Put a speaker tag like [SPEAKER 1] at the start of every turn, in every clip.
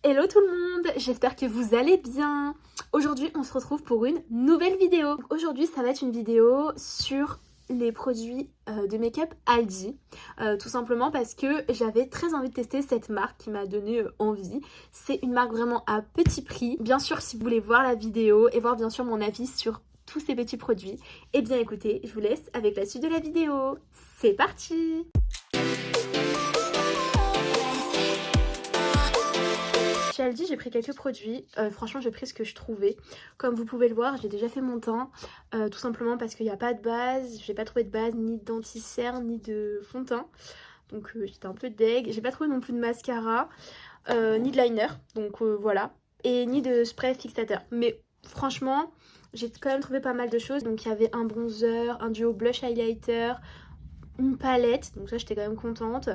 [SPEAKER 1] Hello tout le monde, j'espère que vous allez bien. Aujourd'hui on se retrouve pour une nouvelle vidéo. Aujourd'hui ça va être une vidéo sur les produits de make-up Aldi. Tout simplement parce que j'avais très envie de tester cette marque qui m'a donné envie. C'est une marque vraiment à petit prix. Bien sûr si vous voulez voir la vidéo et voir bien sûr mon avis sur tous ces petits produits, eh bien écoutez, je vous laisse avec la suite de la vidéo. C'est parti! Chez Aldi, j'ai pris quelques produits. Franchement, j'ai pris ce que je trouvais. Comme vous pouvez le voir, j'ai déjà fait mon teint. Tout simplement parce qu'il n'y a pas de base. J'ai pas trouvé de base, ni d'anti-cerne, ni de fond de teint. Donc j'étais un peu deg. J'ai pas trouvé non plus de mascara, ni de liner. Donc voilà. Et ni de spray fixateur. Mais franchement, j'ai quand même trouvé pas mal de choses. Donc il y avait un bronzer, un duo blush highlighter, une palette. Donc ça, j'étais quand même contente.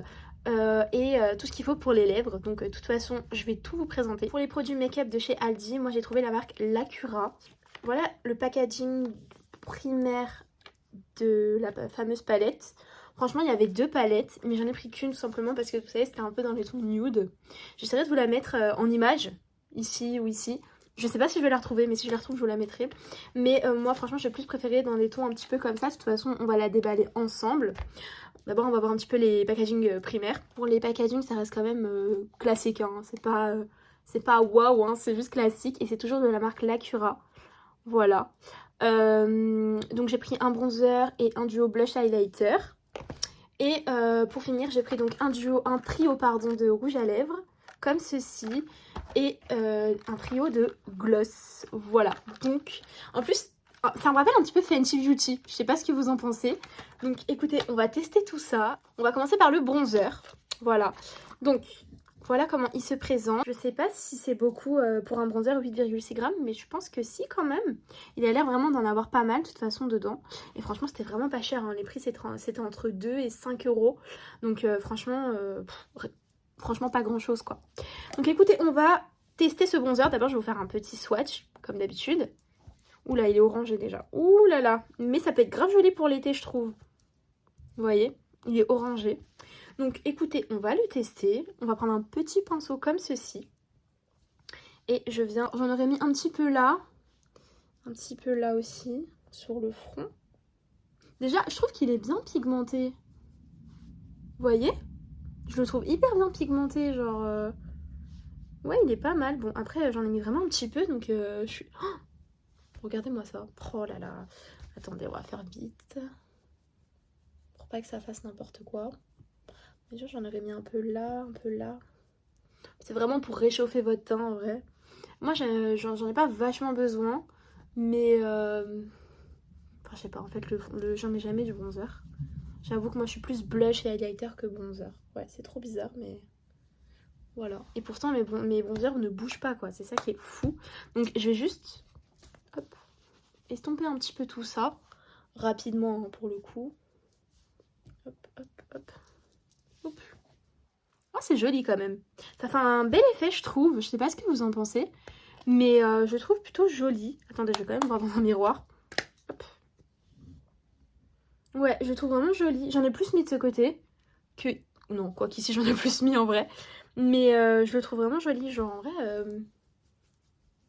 [SPEAKER 1] Et tout ce qu'il faut pour les lèvres. Donc de toute façon je vais tout vous présenter. Pour les produits make-up de chez Aldi, moi j'ai trouvé la marque Lacura. Voilà le packaging primaire de la fameuse palette. Franchement il y avait deux palettes, mais j'en ai pris qu'une tout simplement parce que vous savez c'était un peu dans les tons nude. J'essaierai de vous la mettre en image, ici ou ici. Je sais pas si je vais la retrouver, mais si je la retrouve je vous la mettrai. Mais moi franchement j'ai plus préféré dans des tons un petit peu comme ça. De toute façon on va la déballer ensemble. D'abord on va voir un petit peu les packaging primaires. Pour les packaging ça reste quand même classique, hein. C'est pas waouh, hein. C'est juste classique et c'est toujours de la marque Lacura. Voilà. Donc j'ai pris un bronzer et un duo blush highlighter. Et pour finir j'ai pris donc un trio de rouge à lèvres comme ceci. Et un trio de gloss. Voilà. Donc en plus ça me rappelle un petit peu Fenty Beauty. Je sais pas ce que vous en pensez. Donc écoutez, on va tester tout ça. On va commencer par le bronzer. Voilà. Donc voilà comment il se présente. Je sais pas si c'est beaucoup pour un bronzer 8,6 grammes. Mais je pense que si quand même. Il a l'air vraiment d'en avoir pas mal de toute façon dedans. Et franchement c'était vraiment pas cher, hein. Les prix c'était entre 2 et 5 euros. Donc franchement pas grand chose quoi. Donc écoutez, on va tester ce bronzer. D'abord je vais vous faire un petit swatch comme d'habitude. Ouh là, il est orangé déjà. Ouh là là. Mais ça peut être grave joli pour l'été, je trouve. Vous voyez, il est orangé. Donc écoutez, on va le tester. On va prendre un petit pinceau comme ceci. Et j'en aurais mis un petit peu là. Un petit peu là aussi, sur le front. Déjà, je trouve qu'il est bien pigmenté. Vous voyez? Je le trouve hyper bien pigmenté, genre... Ouais, il est pas mal. Bon, après, j'en ai mis vraiment un petit peu, donc je suis... Oh, regardez-moi ça. Oh là là. Attendez, on va faire vite. Pour pas que ça fasse n'importe quoi. Déjà, j'en aurais mis un peu là, un peu là. C'est vraiment pour réchauffer votre teint, en vrai. Moi, j'en ai pas vachement besoin. Mais... Enfin, je sais pas, en fait, j'en mets jamais du bronzer. J'avoue que moi, je suis plus blush et highlighter que bronzer. Ouais, c'est trop bizarre, mais... Voilà. Et pourtant, mes bronzers ne bougent pas, quoi. C'est ça qui est fou. Donc, je vais juste... Hop, estomper un petit peu tout ça rapidement, hein, pour le coup. Hop, hop, hop. Hop. Oh, c'est joli quand même. Ça fait un bel effet, je trouve. Je sais pas ce que vous en pensez, mais je trouve plutôt joli. Attendez, je vais quand même voir dans un miroir. Hop. Ouais, je trouve vraiment joli. J'en ai plus mis de ce côté que... Non, quoi qu'ici j'en ai plus mis en vrai. Mais je le trouve vraiment joli. Genre en vrai...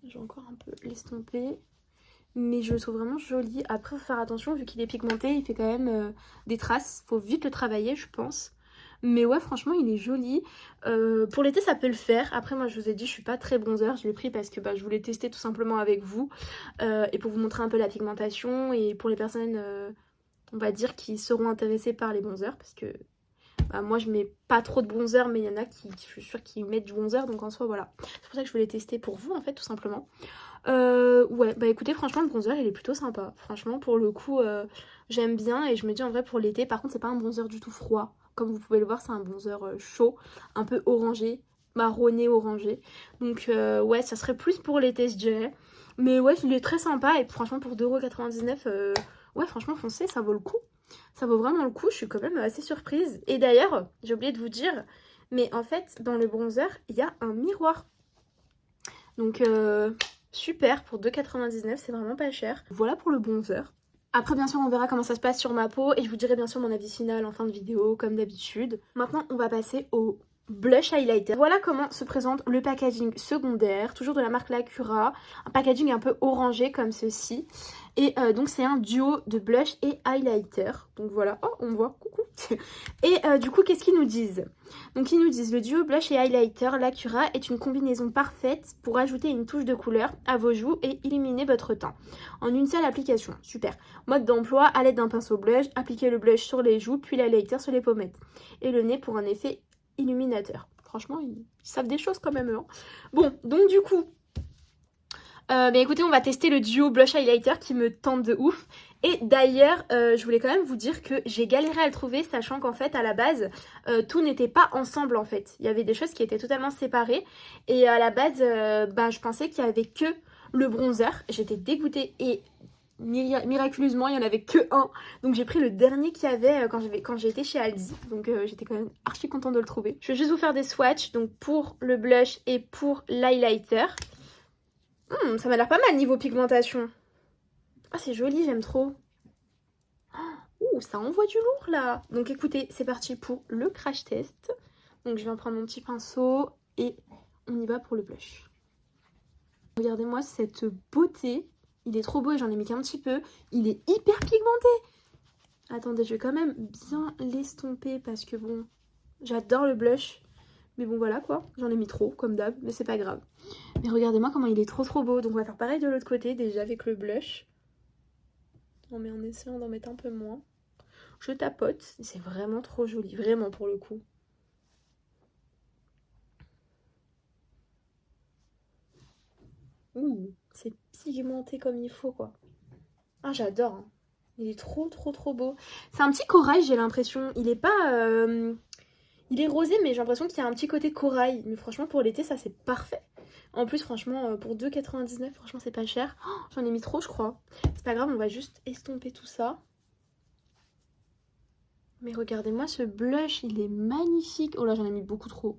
[SPEAKER 1] Je vais encore un peu l'estomper. Mais je le trouve vraiment joli. Après, faut faire attention, vu qu'il est pigmenté, il fait quand même des traces. Faut vite le travailler, je pense. Mais ouais, franchement, il est joli. Pour l'été, ça peut le faire. Après, moi, je vous ai dit, je suis pas très bronzer. Je l'ai pris parce que je voulais tester tout simplement avec vous. Et pour vous montrer un peu la pigmentation. Et pour les personnes, on va dire, qui seront intéressées par les bronzers. Parce que moi, je mets pas trop de bronzer, mais il y en a qui, je suis sûre, qui mettent du bronzer. Donc en soi, voilà. C'est pour ça que je voulais tester pour vous, en fait, tout simplement. Ouais, bah écoutez, franchement le bronzer il est plutôt sympa. Franchement pour le coup j'aime bien et je me dis en vrai pour l'été, par contre c'est pas un bronzer du tout froid. Comme vous pouvez le voir c'est un bronzer chaud, un peu orangé, marronné orangé. Donc ouais ça serait plus pour l'été je dirais. Mais ouais il est très sympa et franchement pour 2,99 €, ouais franchement foncez, ça vaut le coup. Ça vaut vraiment le coup, je suis quand même assez surprise. Et d'ailleurs j'ai oublié de vous dire, mais en fait dans le bronzer il y a un miroir. Donc super, pour 2,99 €, c'est vraiment pas cher. Voilà pour le bronzer. Après bien sûr on verra comment ça se passe sur ma peau et je vous dirai bien sûr mon avis final en fin de vidéo comme d'habitude. Maintenant on va passer au blush highlighter. Voilà comment se présente le packaging secondaire, toujours de la marque Lacura, un packaging un peu orangé comme ceci. Et donc c'est un duo de blush et highlighter. Donc voilà, oh on voit, coucou. Et du coup qu'est-ce qu'ils nous disent? Donc ils nous disent le duo blush et highlighter Lacura est une combinaison parfaite pour ajouter une touche de couleur à vos joues et illuminer votre teint. En une seule application, super. Mode d'emploi, à l'aide d'un pinceau blush, appliquez le blush sur les joues puis l'highlighter sur les pommettes. Et le nez pour un effet illuminateur. Franchement, ils savent des choses quand même, eux. Hein. Bon, donc du coup, écoutez, on va tester le duo blush highlighter qui me tente de ouf. Et d'ailleurs, je voulais quand même vous dire que j'ai galéré à le trouver, sachant qu'en fait, à la base, tout n'était pas ensemble en fait. Il y avait des choses qui étaient totalement séparées. Et à la base, je pensais qu'il n'y avait que le bronzer. J'étais dégoûtée et miraculeusement il n'y en avait que un, donc j'ai pris le dernier qu'il y avait quand j'ai été chez Aldi, donc j'étais quand même archi contente de le trouver. Je vais juste vous faire des swatchs, donc pour le blush et pour l'highlighter. Ça m'a l'air pas mal niveau pigmentation. Ah c'est joli, j'aime trop. Ouh, ça envoie du lourd là. Donc écoutez, c'est parti pour le crash test. Donc je vais prendre mon petit pinceau et on y va pour le blush. Regardez-moi cette beauté. Il est trop beau et j'en ai mis qu'un petit peu. Il est hyper pigmenté. Attendez, je vais quand même bien l'estomper parce que bon, j'adore le blush. Mais bon, voilà quoi. J'en ai mis trop, comme d'hab, mais c'est pas grave. Mais regardez-moi comment il est trop beau. Donc on va faire pareil de l'autre côté, déjà avec le blush. Non mais en essayant d'en mettre un peu moins. Je tapote. C'est vraiment trop joli, vraiment pour le coup. Ouh, c'est pigmenté comme il faut quoi. Ah j'adore, hein. Il est trop beau. C'est un petit corail j'ai l'impression. Il est pas... Il est rosé mais j'ai l'impression qu'il y a un petit côté corail. Mais franchement pour l'été ça c'est parfait. En plus franchement pour 2,99 franchement c'est pas cher. Oh, j'en ai mis trop je crois. C'est pas grave, on va juste estomper tout ça. Mais regardez-moi ce blush, il est magnifique. Oh là j'en ai mis beaucoup trop.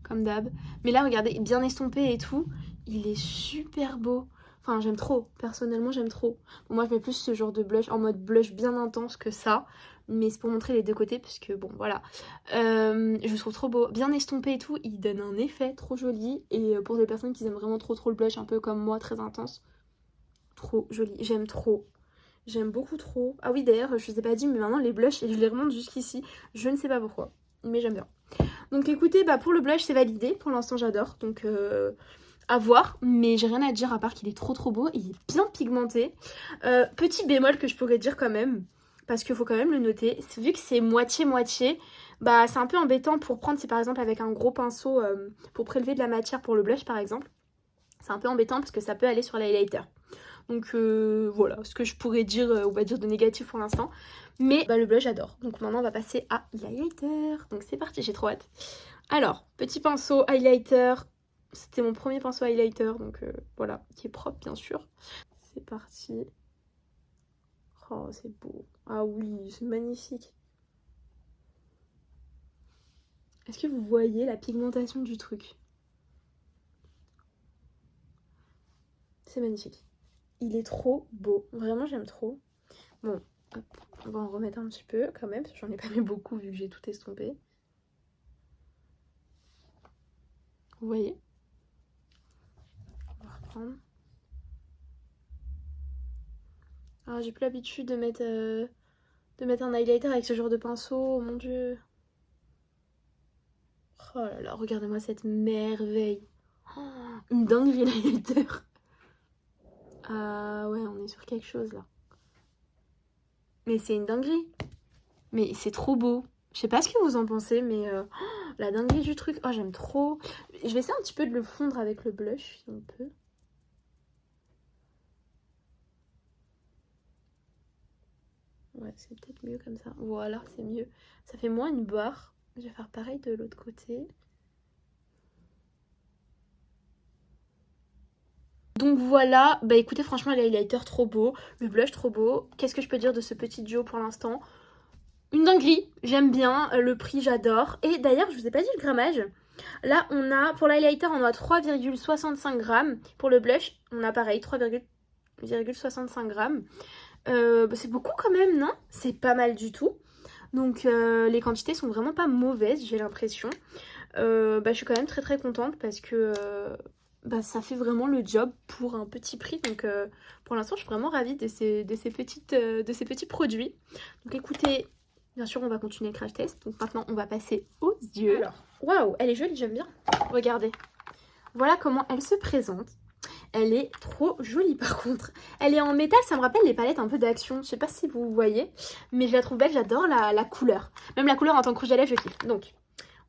[SPEAKER 1] Comme d'hab. Mais là regardez, bien estompé et tout. Il est super beau. Enfin j'aime trop, personnellement j'aime trop. Bon, moi je mets plus ce genre de blush en mode blush bien intense que ça. Mais c'est pour montrer les deux côtés puisque bon voilà. Je le trouve trop beau, bien estompé et tout. Il donne un effet trop joli. Et pour les personnes qui aiment vraiment trop le blush, un peu comme moi, très intense. Trop joli, j'aime trop. J'aime beaucoup trop. Ah oui d'ailleurs je vous ai pas dit mais maintenant les blushs je les remonte jusqu'ici. Je ne sais pas pourquoi. Mais j'aime bien. Donc écoutez, pour le blush c'est validé. Pour l'instant j'adore. Donc à voir. Mais j'ai rien à dire à part qu'il est trop beau. Il est bien pigmenté. Petit bémol que je pourrais dire quand même. Parce qu'il faut quand même le noter. Vu que c'est moitié-moitié. C'est un peu embêtant pour prendre, si par exemple avec un gros pinceau pour prélever de la matière pour le blush par exemple. C'est un peu embêtant parce que ça peut aller sur l'highlighter. Donc voilà, ce que je pourrais dire, on va dire de négatif pour l'instant. Mais le blush j'adore. Donc maintenant on va passer à l'highlighter. Donc c'est parti, j'ai trop hâte. Alors, petit pinceau highlighter. C'était mon premier pinceau highlighter, donc voilà, qui est propre bien sûr. C'est parti. Oh, c'est beau. Ah oui, c'est magnifique. Est-ce que vous voyez la pigmentation du truc? C'est magnifique. Il est trop beau. Vraiment, j'aime trop. Bon, hop, on va en remettre un petit peu quand même, parce que j'en ai pas mis beaucoup vu que j'ai tout estompé. Vous voyez? On va reprendre. Ah, j'ai plus l'habitude de mettre un highlighter avec ce genre de pinceau, oh mon dieu. Oh là là, regardez-moi cette merveille. Oh, une dinguerie l'highlighter. Ah ouais, on est sur quelque chose là. Mais c'est une dinguerie. Mais c'est trop beau. Je sais pas ce que vous en pensez, mais la dinguerie du truc. Oh, j'aime trop. Je vais essayer un petit peu de le fondre avec le blush, si on peut. Ouais, c'est peut-être mieux comme ça. Voilà, c'est mieux. Ça fait moins une barre. Je vais faire pareil de l'autre côté. Donc voilà, écoutez franchement l'highlighter trop beau, le blush trop beau. Qu'est-ce que je peux dire de ce petit duo pour l'instant? Une dinguerie, j'aime bien, le prix j'adore. Et d'ailleurs je vous ai pas dit le grammage. Là on a, pour l'highlighter on a 3,65 grammes. Pour le blush on a pareil 3,65 grammes. C'est beaucoup quand même, non? C'est pas mal du tout. Donc les quantités sont vraiment pas mauvaises, j'ai l'impression. Je suis quand même très très contente parce que ça fait vraiment le job pour un petit prix. Donc pour l'instant, je suis vraiment ravie de ces petits produits. Donc écoutez, bien sûr, on va continuer le crash test. Donc maintenant, on va passer aux yeux. Alors, waouh, elle est jolie, j'aime bien. Regardez. Voilà comment elle se présente. Elle est trop jolie par contre. Elle est en métal, ça me rappelle les palettes un peu d'Action. Je sais pas si vous voyez, mais je la trouve belle, j'adore la couleur. Même la couleur en tant que rouge à lèvres, je kiffe. Donc,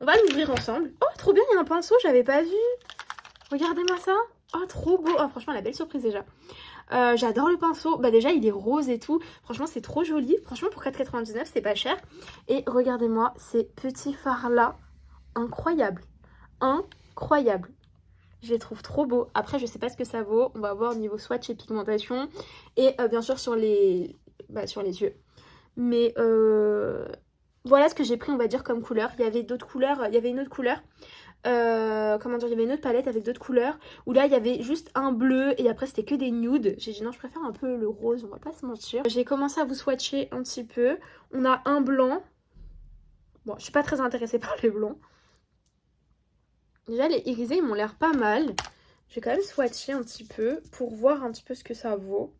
[SPEAKER 1] on va l'ouvrir ensemble. Oh, trop bien, il y a un pinceau, j'avais pas vu. Regardez-moi ça. Oh, trop beau. Oh, franchement, la belle surprise déjà. J'adore le pinceau. Déjà, il est rose et tout. Franchement, c'est trop joli. Franchement, pour 4,99, c'est pas cher. Et regardez-moi ces petits fards-là. Incroyable. Incroyable. Je les trouve trop beaux. Après, je sais pas ce que ça vaut. On va voir au niveau swatch et pigmentation. Et bien sûr, sur les yeux. Mais voilà ce que j'ai pris, on va dire, comme couleur. Il y avait d'autres couleurs. Il y avait une autre couleur. Il y avait une autre palette avec d'autres couleurs. Où là, il y avait juste un bleu. Et après, c'était que des nudes. J'ai dit non, je préfère un peu le rose. On va pas se mentir. J'ai commencé à vous swatcher un petit peu. On a un blanc. Bon, je suis pas très intéressée par les blancs. Déjà, les irisés, ils m'ont l'air pas mal. Je vais quand même swatcher un petit peu pour voir un petit peu ce que ça vaut.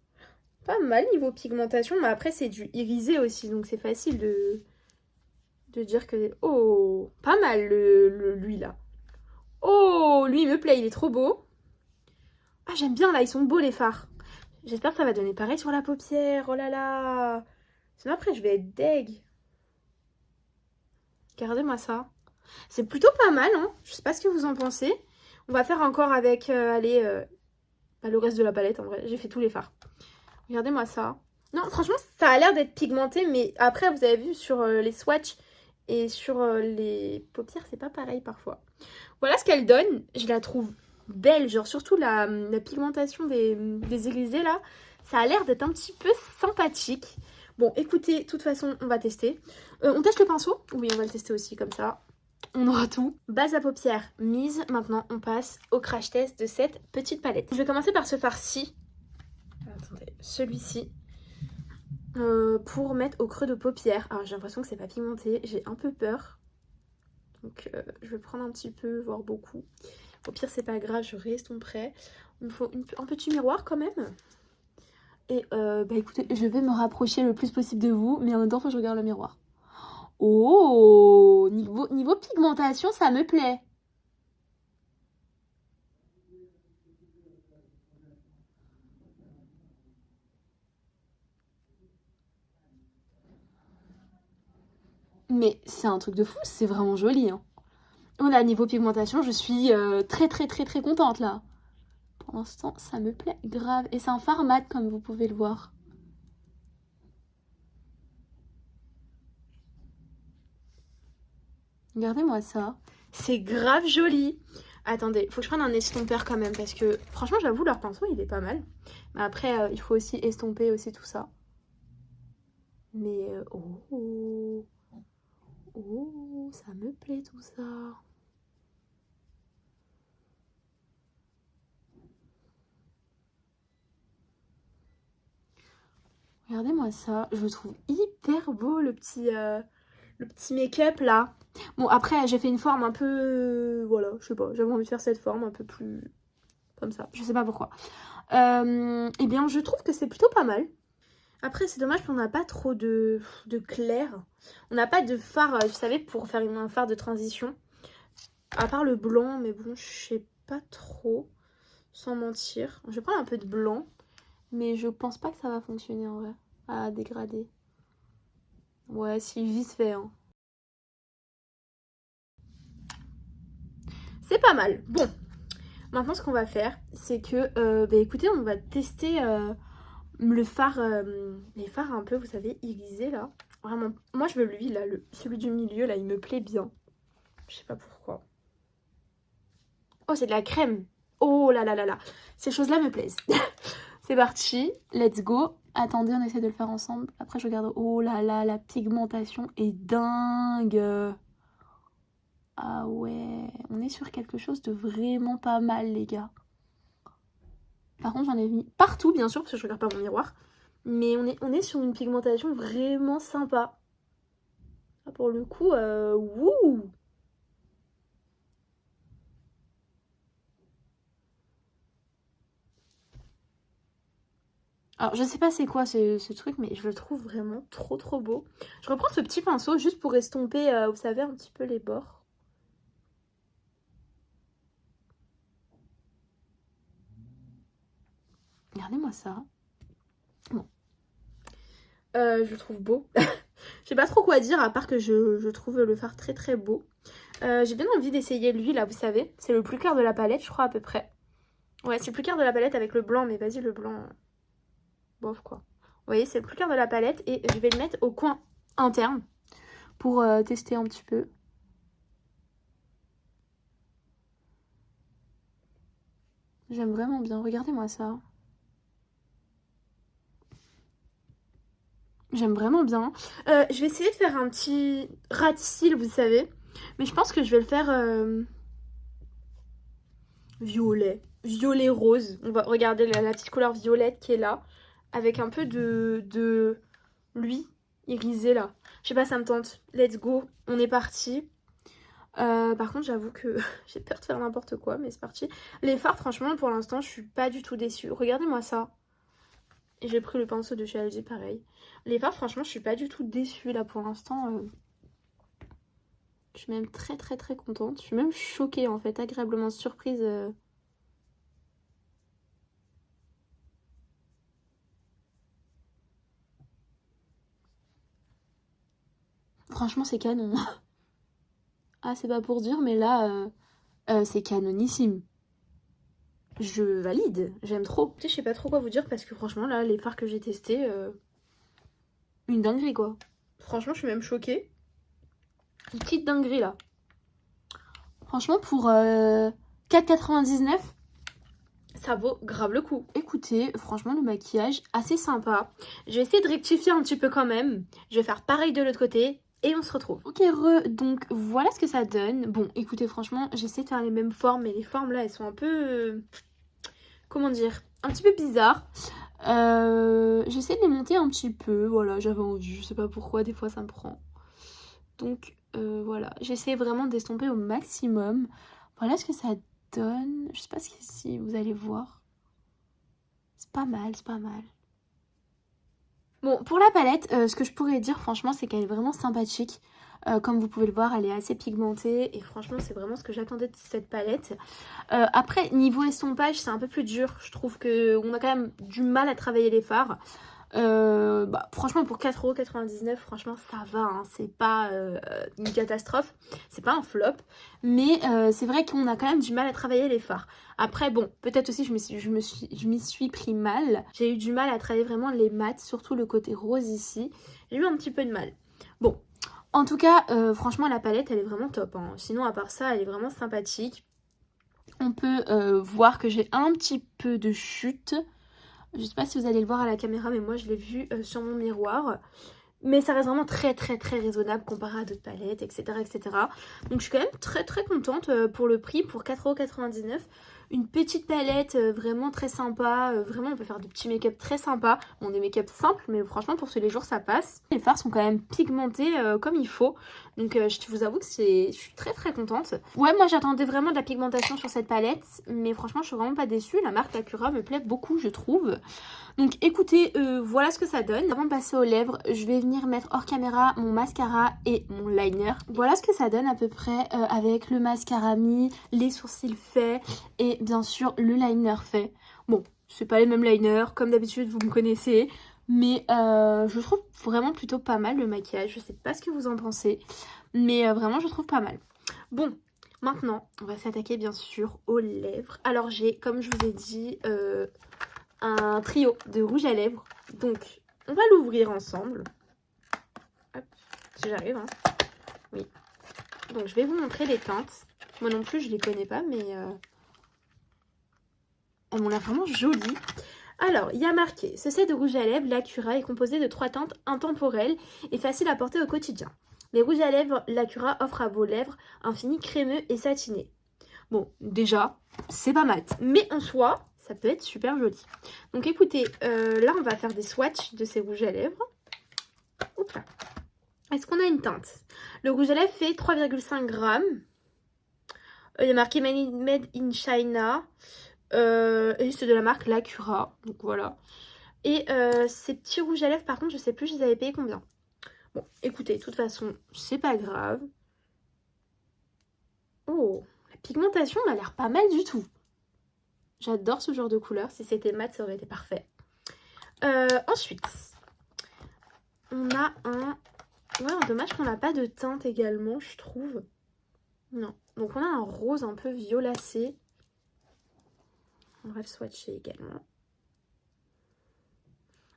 [SPEAKER 1] Pas mal niveau pigmentation, mais après, c'est du irisé aussi. Donc, c'est facile de dire que... Oh, pas mal, lui, là. Oh, lui, il me plaît, il est trop beau. Ah, j'aime bien, là, ils sont beaux, les fards. J'espère que ça va donner pareil sur la paupière. Oh là là. Sinon, après, je vais être deg. Regardez-moi ça. C'est plutôt pas mal, hein. Je sais pas ce que vous en pensez. On va faire encore avec, le reste de la palette, en vrai. J'ai fait tous les fards. Regardez-moi ça. Non, franchement, ça a l'air d'être pigmenté, mais après, vous avez vu sur les swatchs et sur les paupières, c'est pas pareil parfois. Voilà ce qu'elle donne. Je la trouve belle, genre surtout la pigmentation des irisés, là. Ça a l'air d'être un petit peu sympathique. Bon, écoutez, de toute façon, on va tester. On teste le pinceau? Oui, on va le tester aussi, comme ça. On aura tout. Base à paupières mise. Maintenant, on passe au crash test de cette petite palette. Je vais commencer par ce fard-ci. Attendez, celui-ci. Pour mettre au creux de paupières. Alors, j'ai l'impression que c'est pas pigmenté. J'ai un peu peur. Donc, je vais prendre un petit peu, voire beaucoup. Au pire, c'est pas grave, je réestomperai. Il me faut un petit miroir quand même. Et écoutez, je vais me rapprocher le plus possible de vous, mais en même temps, il faut que je regarde le miroir. Oh, niveau pigmentation, ça me plaît. Mais c'est un truc de fou, c'est vraiment joli. Hein. Oh là, niveau pigmentation, je suis très très très très contente là. Pour l'instant, ça me plaît grave. Et c'est un fard mat comme vous pouvez le voir. Regardez-moi ça. C'est grave joli. Attendez, faut que je prenne un estompeur quand même parce que franchement, j'avoue, leur pinceau, il est pas mal. Mais après, il faut aussi estomper aussi tout ça. Mais oh, ça me plaît tout ça. Regardez-moi ça. Je le trouve hyper beau, le petit make-up là. Bon, après, j'ai fait une forme un peu... voilà, je sais pas. J'avais envie de faire cette forme un peu plus... comme ça. Je sais pas pourquoi. Eh bien, je trouve que c'est plutôt pas mal. Après, c'est dommage qu'on n'a pas trop de clair. On n'a pas de fard, vous savez, pour faire un fard de transition. À part le blanc, mais bon, je sais pas trop. Sans mentir. Je vais prendre un peu de blanc. Mais je pense pas que ça va fonctionner en vrai. À dégrader. Ouais, si, vite fait. Hein. C'est pas mal. Bon. Maintenant, ce qu'on va faire, c'est que... écoutez, on va tester... le fard, les fards un peu, vous savez, irisés là. Vraiment, moi je veux lui là, celui du milieu là, il me plaît bien. Je sais pas pourquoi. Oh, c'est de la crème. Oh là là là là. Ces choses-là me plaisent. C'est parti, let's go. Attendez, on essaie de le faire ensemble. Après, je regarde. Oh là là, la pigmentation est dingue. Ah ouais, on est sur quelque chose de vraiment pas mal, les gars. Par contre, j'en ai mis partout, bien sûr, parce que je regarde pas mon miroir. Mais on est sur une pigmentation vraiment sympa. Ah, pour le coup, wouh! Alors, je sais pas c'est quoi ce truc, mais je le trouve vraiment trop trop beau. Je reprends ce petit pinceau juste pour estomper, vous savez, un petit peu les bords. Regardez-moi ça. Bon. Je le trouve beau. Je sais pas trop quoi dire à part que je trouve le fard très très beau. J'ai bien envie d'essayer lui là, vous savez. C'est le plus clair de la palette, je crois à peu près. Ouais, c'est le plus clair de la palette avec le blanc, mais vas-y, le blanc, bof quoi. Vous voyez, c'est le plus clair de la palette et je vais le mettre au coin interne pour tester un petit peu. J'aime vraiment bien, regardez-moi ça. J'aime vraiment bien. Je vais essayer de faire un petit rat de cils, vous savez. Mais je pense que je vais le faire violet. Violet rose. On va regarder la petite couleur violette qui est là. Avec un peu de lui irisé là. Je sais pas, ça me tente. Let's go. On est parti. Par contre, j'avoue que j'ai peur de faire n'importe quoi, mais c'est parti. Les fards, franchement, pour l'instant, je suis pas du tout déçue. Regardez-moi ça. Et j'ai pris le pinceau de chez LG, pareil. Les fards, franchement, je suis pas du tout déçue là pour l'instant. Je suis même très très très contente. Je suis même choquée en fait, agréablement surprise. Franchement, c'est canon. Ah, c'est pas pour dire, mais là, c'est canonissime. Je valide, j'aime trop. Tu sais, je sais pas trop quoi vous dire parce que franchement, là, les fards que j'ai testés, une dinguerie quoi. Franchement, je suis même choquée. Une petite dinguerie là. Franchement, pour 4,99, ça vaut grave le coup. Écoutez, franchement, le maquillage, assez sympa. Je vais essayer de rectifier un petit peu quand même. Je vais faire pareil de l'autre côté. Et on se retrouve. Ok, donc voilà ce que ça donne. Bon, écoutez, franchement, j'essaie de faire les mêmes formes, mais les formes là, elles sont un peu... comment dire, un petit peu bizarres. J'essaie de les monter un petit peu, voilà, j'avais envie, je sais pas pourquoi, des fois ça me prend. Donc voilà, j'essaie vraiment d'estomper au maximum. Voilà ce que ça donne. Je sais pas si vous allez voir. C'est pas mal, c'est pas mal. Bon, pour la palette, ce que je pourrais dire franchement, c'est qu'elle est vraiment sympathique. Comme vous pouvez le voir, elle est assez pigmentée et franchement, c'est vraiment ce que j'attendais de cette palette. Après, niveau estompage, c'est un peu plus dur. Je trouve qu'on a quand même du mal à travailler les fards. Franchement, pour 4,99€, franchement, ça va. Hein. C'est pas une catastrophe. C'est pas un flop. Mais c'est vrai qu'on a quand même du mal à travailler les fards. Après, bon, peut-être aussi je m'y suis pris mal. J'ai eu du mal à travailler vraiment les mats, surtout le côté rose ici. J'ai eu un petit peu de mal. Bon, en tout cas, franchement, la palette, elle est vraiment top. Hein. Sinon, à part ça, elle est vraiment sympathique. On peut voir que j'ai un petit peu de chute. Je sais pas si vous allez le voir à la caméra, mais moi je l'ai vu sur mon miroir. Mais ça reste vraiment très très très raisonnable comparé à d'autres palettes, etc., etc. Donc je suis quand même très très contente pour le prix, pour 4,99€. Une petite palette vraiment très sympa. Vraiment, on peut faire de petits make-up très sympas. Bon, des make-up simples, mais franchement, pour tous les jours, ça passe. Les fards sont quand même pigmentés comme il faut. Donc je vous avoue que je suis très très contente. Ouais, moi j'attendais vraiment de la pigmentation sur cette palette. Mais franchement, je suis vraiment pas déçue. La marque Acura me plaît beaucoup, je trouve. Donc écoutez, voilà ce que ça donne. Avant de passer aux lèvres, je vais venir mettre hors caméra mon mascara et mon liner. Voilà ce que ça donne à peu près avec le mascara mis, les sourcils faits et bien sûr le liner fait. Bon, c'est pas les mêmes liners, comme d'habitude vous me connaissez. Mais je trouve vraiment plutôt pas mal le maquillage. Je sais pas ce que vous en pensez. Mais vraiment je trouve pas mal. Bon, maintenant on va s'attaquer bien sûr aux lèvres. Alors j'ai, comme je vous ai dit... un trio de rouge à lèvres. Donc, on va l'ouvrir ensemble. Hop, si j'arrive. Hein. Oui. Donc, je vais vous montrer les teintes. Moi non plus, je les connais pas, mais elles m'ont l'air vraiment jolies. Alors, il y a marqué, ce set de rouge à lèvres, l'Acura est composé de 3 teintes intemporelles et faciles à porter au quotidien. Les rouges à lèvres, l'Acura offre à vos lèvres un fini crémeux et satiné. Bon, déjà, c'est pas mat. Mais en soi, ça peut être super joli. Donc écoutez, là on va faire des swatchs de ces rouges à lèvres. Oups là. Est-ce qu'on a une teinte? Le rouge à lèvres fait 3,5 grammes. Il y a marqué Made in China. Et c'est de la marque L'Acura. Donc voilà. Et ces petits rouges à lèvres, par contre, je sais plus, je les avais payés combien. Bon, écoutez, de toute façon, c'est pas grave. Oh, la pigmentation m'a l'air pas mal du tout. J'adore ce genre de couleur. Si c'était mat, ça aurait été parfait. Ensuite, on a un... Ouais, dommage qu'on n'a pas de teinte également, je trouve. Non. Donc on a un rose un peu violacé. On va le swatcher également.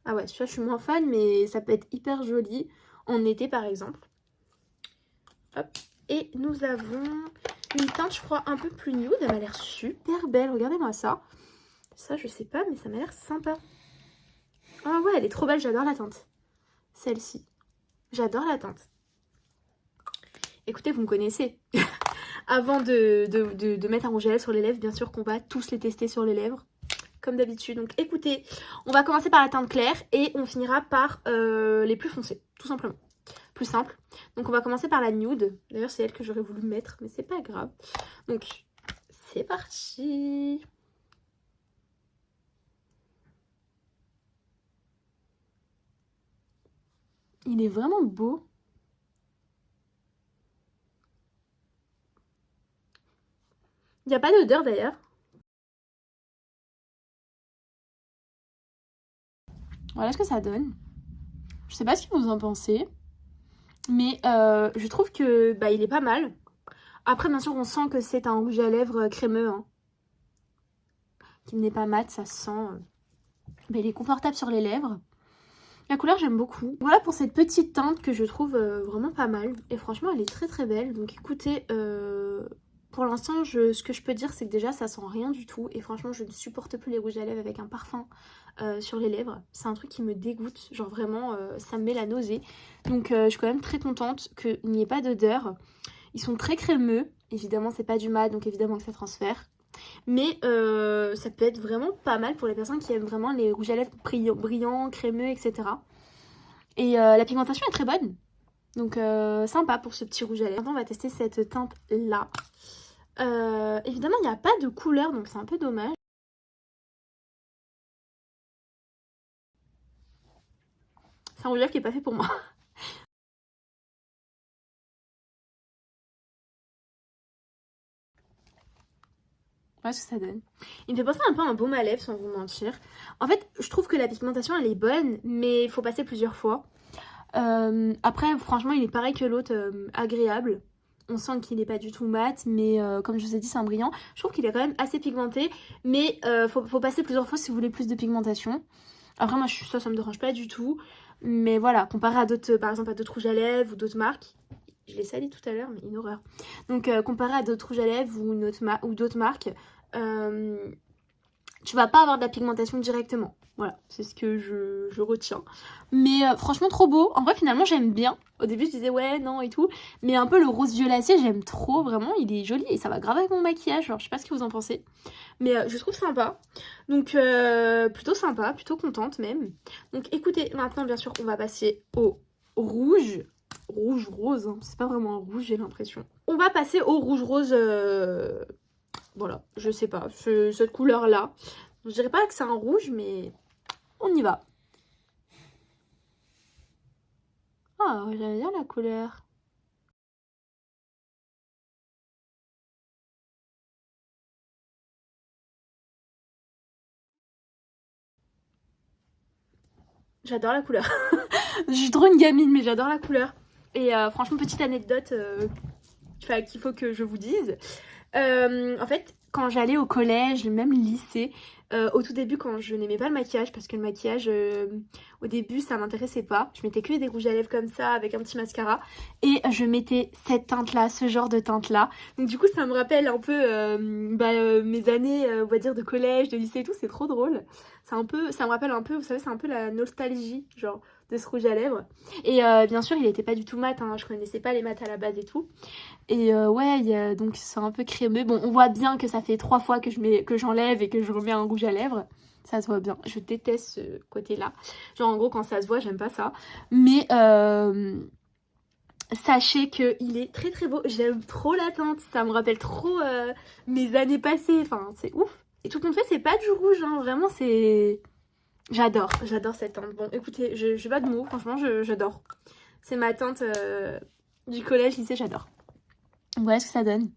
[SPEAKER 1] Ah ouais, celui-là, je suis moins fan, mais ça peut être hyper joli en été, par exemple. Hop. Et nous avons une teinte, je crois, un peu plus nude. Elle m'a l'air super belle. Regardez-moi ça. Ça, je sais pas, mais ça m'a l'air sympa. Ah ouais, elle est trop belle. J'adore la teinte. Celle-ci. J'adore la teinte. Écoutez, vous me connaissez. Avant de mettre un rouge à lèvres sur les lèvres, bien sûr qu'on va tous les tester sur les lèvres. Comme d'habitude. Donc écoutez, on va commencer par la teinte claire et on finira par les plus foncés, tout simplement. Plus simple. Donc on va commencer par la nude. D'ailleurs c'est elle que j'aurais voulu mettre, mais c'est pas grave. Donc c'est parti. Il est vraiment beau. Il n'y a pas d'odeur d'ailleurs. Voilà ce que ça donne. Je sais pas ce que vous en pensez. Mais je trouve que bah, il est pas mal. Après bien sûr on sent que c'est un rouge à lèvres crémeux. Hein. Qui n'est pas mat, ça se sent. Mais il est confortable sur les lèvres. La couleur j'aime beaucoup. Voilà pour cette petite teinte que je trouve vraiment pas mal. Et franchement elle est très très belle. Donc écoutez, pour l'instant ce que je peux dire c'est que déjà ça sent rien du tout. Et franchement je ne supporte plus les rouges à lèvres avec un parfum sur les lèvres. C'est un truc qui me dégoûte. Genre vraiment ça me met la nausée. Donc je suis quand même très contente qu'il n'y ait pas d'odeur. Ils sont très crémeux. Évidemment c'est pas du mat donc évidemment que ça transfère. Mais ça peut être vraiment pas mal pour les personnes qui aiment vraiment les rouges à lèvres brillants, crémeux, etc. Et la pigmentation est très bonne. Donc sympa pour ce petit rouge à lèvres. Maintenant on va tester cette teinte là. Évidemment il n'y a pas de couleur donc c'est un peu dommage. C'est un rouge à lèvres qui n'est pas fait pour moi. Voilà ce que ça donne. Il me fait penser un peu à un baume à lèvres sans vous mentir. En fait je trouve que la pigmentation elle est bonne mais il faut passer plusieurs fois. Après franchement il est pareil que l'autre, agréable. On sent qu'il n'est pas du tout mat, mais comme je vous ai dit, c'est un brillant. Je trouve qu'il est quand même assez pigmenté, mais faut passer plusieurs fois si vous voulez plus de pigmentation. Après, moi, ça me dérange pas du tout. Mais voilà, comparé à d'autres, par exemple, à d'autres rouges à lèvres ou d'autres marques. Je l'ai sali tout à l'heure, mais une horreur. Donc, comparé à d'autres rouges à lèvres ou d'autres marques, tu vas pas avoir de la pigmentation directement. Voilà, c'est ce que je retiens. Mais franchement, trop beau. En vrai, finalement, j'aime bien. Au début, je disais ouais, non et tout. Mais un peu le rose violacé, j'aime trop. Vraiment, il est joli et ça va grave avec mon maquillage. Alors, je sais pas ce que vous en pensez. Mais je trouve sympa. Donc, plutôt sympa, plutôt contente même. Donc, écoutez, maintenant, bien sûr, on va passer au rouge. Rouge rose, hein. C'est pas vraiment un rouge, j'ai l'impression. On va passer au rouge rose... Voilà, je sais pas, cette couleur-là. Je dirais pas que c'est un rouge, mais on y va. Ah, j'aime bien la couleur. J'adore la couleur. Je suis trop une gamine, mais j'adore la couleur. Et franchement, petite anecdote qu'il faut que je vous dise. En fait, quand j'allais au collège, même lycée, au tout début, quand je n'aimais pas le maquillage, parce que le maquillage, au début, ça m'intéressait pas. Je mettais que des rouges à lèvres comme ça, avec un petit mascara. Et je mettais cette teinte-là, ce genre de teinte-là. Donc du coup, ça me rappelle un peu mes années, on va dire, de collège, de lycée et tout. C'est trop drôle. Ça me rappelle un peu, vous savez, c'est un peu la nostalgie, genre, de ce rouge à lèvres. Et bien sûr, il était pas du tout mat, hein. Je connaissais pas les mats à la base et tout. Et ouais, donc c'est un peu crémeux. Bon, on voit bien que ça fait 3 fois que j'enlève et que je remets un rouge à lèvres. Ça se voit bien. Je déteste ce côté-là. Genre en gros, quand ça se voit, j'aime pas ça. Mais sachez qu'il est très très beau. J'aime trop la teinte. Ça me rappelle trop mes années passées. Enfin, c'est ouf. Et tout compte fait, c'est pas du rouge, hein. Vraiment, c'est J'adore cette teinte. Bon, écoutez, je n'ai pas de mots, franchement, j'adore. C'est ma teinte du collège, lycée, j'adore. Voilà ce que ça donne.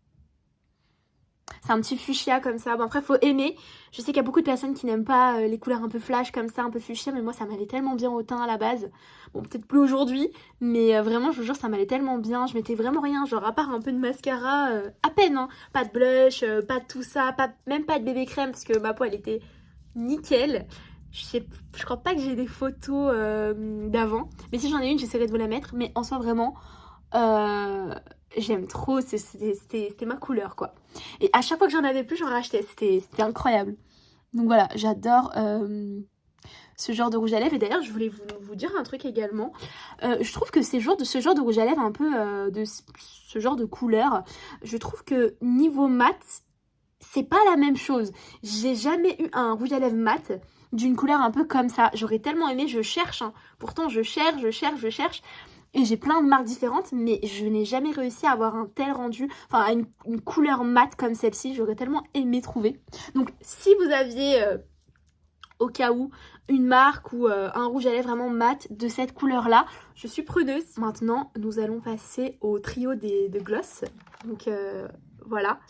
[SPEAKER 1] C'est un petit fuchsia comme ça. Bon, après, faut aimer. Je sais qu'il y a beaucoup de personnes qui n'aiment pas les couleurs un peu flash comme ça, un peu fuchsia, mais moi, ça m'allait tellement bien au teint à la base. Bon, peut-être plus aujourd'hui, mais vraiment, je vous jure, ça m'allait tellement bien. Je mettais vraiment rien, genre à part un peu de mascara, à peine, hein. Pas de blush, pas de tout ça, même pas de bébé crème, parce que ma peau, elle était nickel. Je crois pas que j'ai des photos d'avant, mais si j'en ai une, j'essaierai de vous la mettre. Mais en soi, vraiment, j'aime trop, c'était ma couleur quoi. Et à chaque fois que j'en avais plus, j'en rachetais, c'était incroyable. Donc voilà, j'adore ce genre de rouge à lèvres. Et d'ailleurs, je voulais vous dire un truc également. Je trouve que ce genre de rouge à lèvres, un peu de ce genre de couleur, je trouve que niveau mat, c'est pas la même chose. J'ai jamais eu un rouge à lèvres mat d'une couleur un peu comme ça. J'aurais tellement aimé, je cherche, hein. Pourtant je cherche. Et j'ai plein de marques différentes, mais je n'ai jamais réussi à avoir un tel rendu, enfin une couleur mate comme celle-ci. J'aurais tellement aimé trouver. Donc si vous aviez, au cas où, une marque ou un rouge à lèvres vraiment mat de cette couleur-là, je suis preneuse. Maintenant, nous allons passer au trio de gloss. Donc voilà.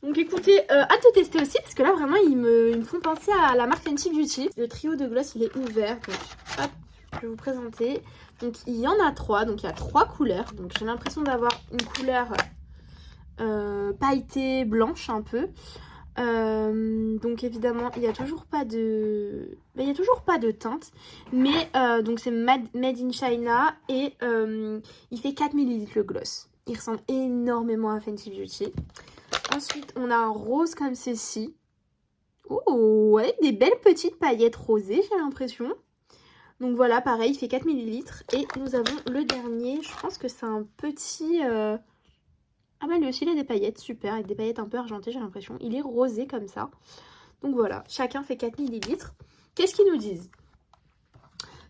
[SPEAKER 1] Donc écoutez, hâte de tester aussi parce que là vraiment ils me font penser à la marque Fenty Beauty. Le trio de gloss il est ouvert, donc hop, je vais vous présenter. Donc il y en a 3, donc il y a 3 couleurs. Donc j'ai l'impression d'avoir une couleur pailletée blanche un peu. Donc évidemment il n'y a toujours pas de... il n'y a toujours pas de teinte. Mais donc c'est Made in China et il fait 4 ml le gloss. Il ressemble énormément à Fenty Beauty. Ensuite, on a un rose comme ceci. Oh, avec des belles petites paillettes rosées, j'ai l'impression. Donc voilà, pareil, il fait 4 ml. Et nous avons le dernier, je pense que c'est un petit... Ah bah lui aussi, il a des paillettes, super, avec des paillettes un peu argentées, j'ai l'impression. Il est rosé comme ça. Donc voilà, chacun fait 4 ml. Qu'est-ce qu'ils nous disent ?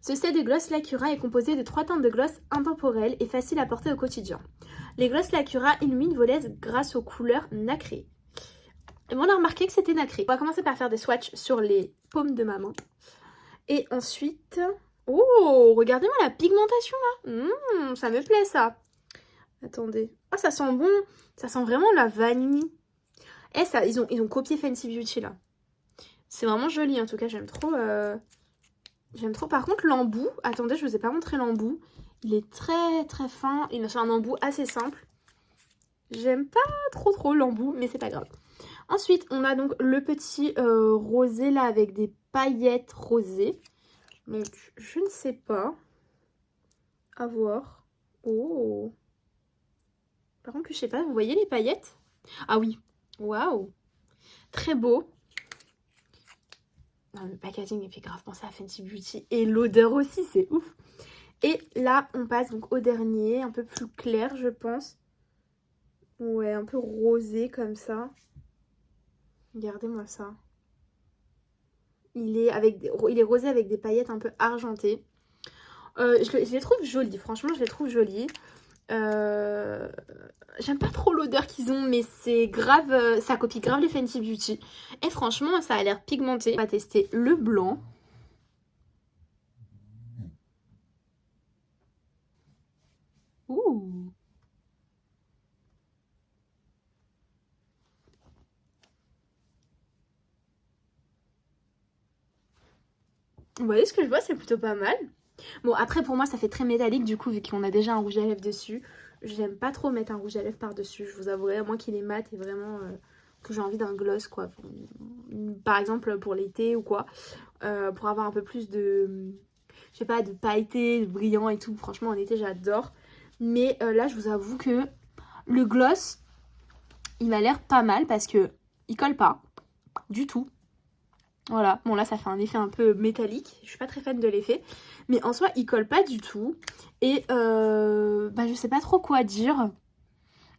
[SPEAKER 1] Ce set de gloss Lacura est composé de 3 teintes de gloss intemporelles et faciles à porter au quotidien. Les gloss Lacura illuminent vos lèvres grâce aux couleurs nacrées. Et on a remarqué que c'était nacré. On va commencer par faire des swatchs sur les paumes de ma main. Et ensuite... Oh, regardez-moi la pigmentation là. Ça me plaît ça. Attendez. Oh, ça sent bon. Ça sent vraiment la vanille. Et ça, ils ont copié Fenty Beauty là. C'est vraiment joli en tout cas, j'aime trop... J'aime trop. Par contre, l'embout, attendez, je vous ai pas montré l'embout. Il est très très fin. C'est un embout assez simple. J'aime pas trop l'embout, mais c'est pas grave. Ensuite, on a donc le petit rosé là avec des paillettes rosées. Donc, je ne sais pas. À voir. Oh. Par contre, je sais pas, vous voyez les paillettes? Ah oui. Waouh. Très beau. Non, le packaging il fait grave penser à Fenty Beauty. Et l'odeur aussi, c'est ouf. Et là, on passe donc au dernier, un peu plus clair, je pense. Ouais, un peu rosé comme ça. Regardez-moi ça. Il est rosé avec des paillettes un peu argentées. Je les trouve jolies, franchement, je les trouve jolies. J'aime pas trop l'odeur qu'ils ont, mais c'est grave, ça copie grave les Fenty Beauty. Et franchement, ça a l'air pigmenté. On va tester le blanc. Ouh. Vous voyez ce que je vois, c'est plutôt pas mal. Bon, après pour moi ça fait très métallique du coup vu qu'on a déjà un rouge à lèvres dessus. J'aime pas trop mettre un rouge à lèvres par dessus, je vous avouerai, à moins qu'il est mat et vraiment que j'ai envie d'un gloss quoi. Par exemple pour l'été ou quoi, pour avoir un peu plus de, je sais pas, de pailleté, de brillant et tout. Franchement en été j'adore. Mais là je vous avoue que le gloss, il m'a l'air pas mal parce que il colle pas du tout. Voilà, bon là ça fait un effet un peu métallique, je suis pas très fan de l'effet, mais en soi il colle pas du tout, et je sais pas trop quoi dire.